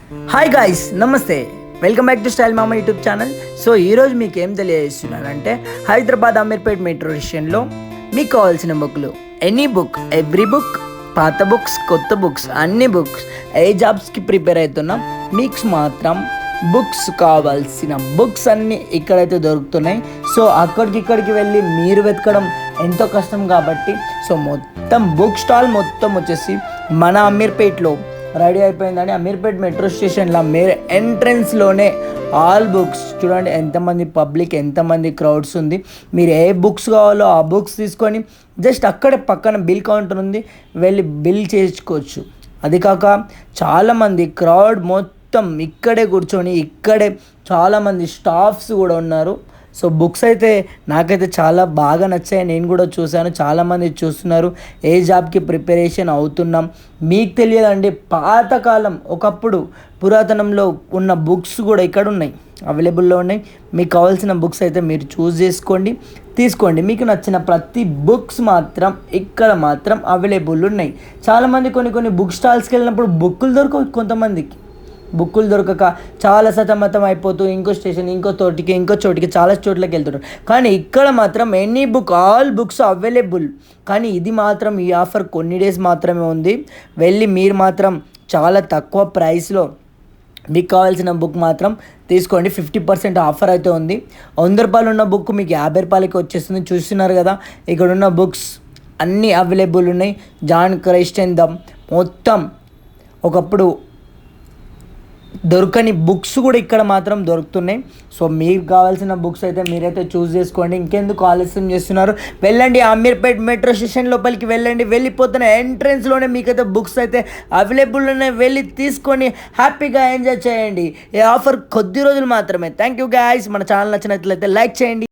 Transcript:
Hi guys, నమస్తే. Welcome back to style మామ YouTube channel. So ఈరోజు మీకు ఏం తెలియజేస్తున్నానంటే, హైదరాబాద్ అమీర్పేట్ మెట్రో స్టేషన్లో మీకు కావాల్సిన బుక్లు, ఎనీ బుక్, ఎవ్రీ బుక్, పాత బుక్స్, కొత్త బుక్స్, అన్ని బుక్స్, ఏ జాబ్స్కి ప్రిపేర్ అవుతున్నాం మీకు మాత్రం బుక్స్ కావాల్సిన బుక్స్ అన్నీ ఇక్కడైతే దొరుకుతున్నాయి. సో ఇక్కడికి వెళ్ళి మీరు వెతకడం ఎంతో కష్టం కాబట్టి సో మొత్తం బుక్ స్టాల్ మొత్తం వచ్చేసి మన అమీర్పేట్లో రెడీ అయిపోయిందని. అమీర్పేట్ మెట్రో స్టేషన్లో మీరు ఎంట్రన్స్లోనే ఆల్ బుక్స్ చూడండి, ఎంతమంది పబ్లిక్, ఎంతమంది క్రౌడ్స్ ఉంది. మీరు ఏ బుక్స్ కావాలో ఆ బుక్స్ తీసుకొని జస్ట్ అక్కడే పక్కన బిల్ కౌంటర్ ఉంది, వెళ్ళి బిల్ చేసుకోవచ్చు. అది కాక చాలామంది క్రౌడ్ మొత్తం ఇక్కడే కూర్చొని ఇక్కడే చాలామంది స్టాఫ్స్ కూడా ఉన్నారు. సో బుక్స్ అయితే నాకైతే చాలా బాగా నచ్చాయి, నేను కూడా చూశాను, చాలామంది చూస్తున్నారు. ఏ జాబ్కి ప్రిపరేషన్ అవుతున్నాం మీకు తెలియదండి. పాతకాలం ఒకప్పుడు పురాతనంలో ఉన్న బుక్స్ కూడా ఇక్కడ ఉన్నాయి, అవైలబుల్లో ఉన్నాయి. మీకు కావాల్సిన బుక్స్ అయితే మీరు చూస్ చేసుకోండి, తీసుకోండి. మీకు నచ్చిన ప్రతి బుక్స్ మాత్రం ఇక్కడ మాత్రం అవైలబుల్ ఉన్నాయి. చాలామంది కొన్ని బుక్ స్టాల్స్కి వెళ్ళినప్పుడు బుక్కులు దొరకవు, కొంతమందికి బుక్కులు దొరకక చాలా సతమతం అయిపోతూ ఇంకో స్టేషన్, ఇంకో చోటికి చాలా చోట్లకి వెళ్తుంటారు. కానీ ఇక్కడ మాత్రం any book, all books available. కానీ ఇది మాత్రం ఈ ఆఫర్ కొన్ని డేస్ మాత్రమే ఉంది. వెళ్ళి మీరు మాత్రం చాలా తక్కువ ప్రైస్లో మీకు కావాల్సిన బుక్ మాత్రం తీసుకోండి. 50% ఆఫర్ అయితే ఉంది. 100 రూపాయలు ఉన్న బుక్ మీకు 50 రూపాయలకి వచ్చేస్తుంది. చూస్తున్నారు కదా, ఇక్కడ ఉన్న బుక్స్ అన్నీ అవైలబుల్ ఉన్నాయి. జాన్ క్రైస్టెందం మొత్తం ఒకప్పుడు దొరకని బుక్స్ కూడా ఇక్కడ మాత్రం దొరుకుతున్నాయి. సో మీకు కావాల్సిన బుక్స్ అయితే మీరైతే చూస్ చేసుకోండి. ఇంకెందుకు ఆలస్యం చేస్తున్నారు, వెళ్ళండి అమీర్పేట్ మెట్రో స్టేషన్ లోపలికి వెళ్ళండి. వెళ్ళిపోతున్న ఎంట్రన్స్లోనే మీకైతే బుక్స్ అయితే అవైలబుల్ ఉన్నాయి. వెళ్ళి తీసుకొని హ్యాపీగా ఎంజాయ్ చేయండి. ఈ ఆఫర్ కొద్ది రోజులు మాత్రమే. Thank you guys. మన ఛానల్ నచ్చినట్లయితే లైక్ చేయండి.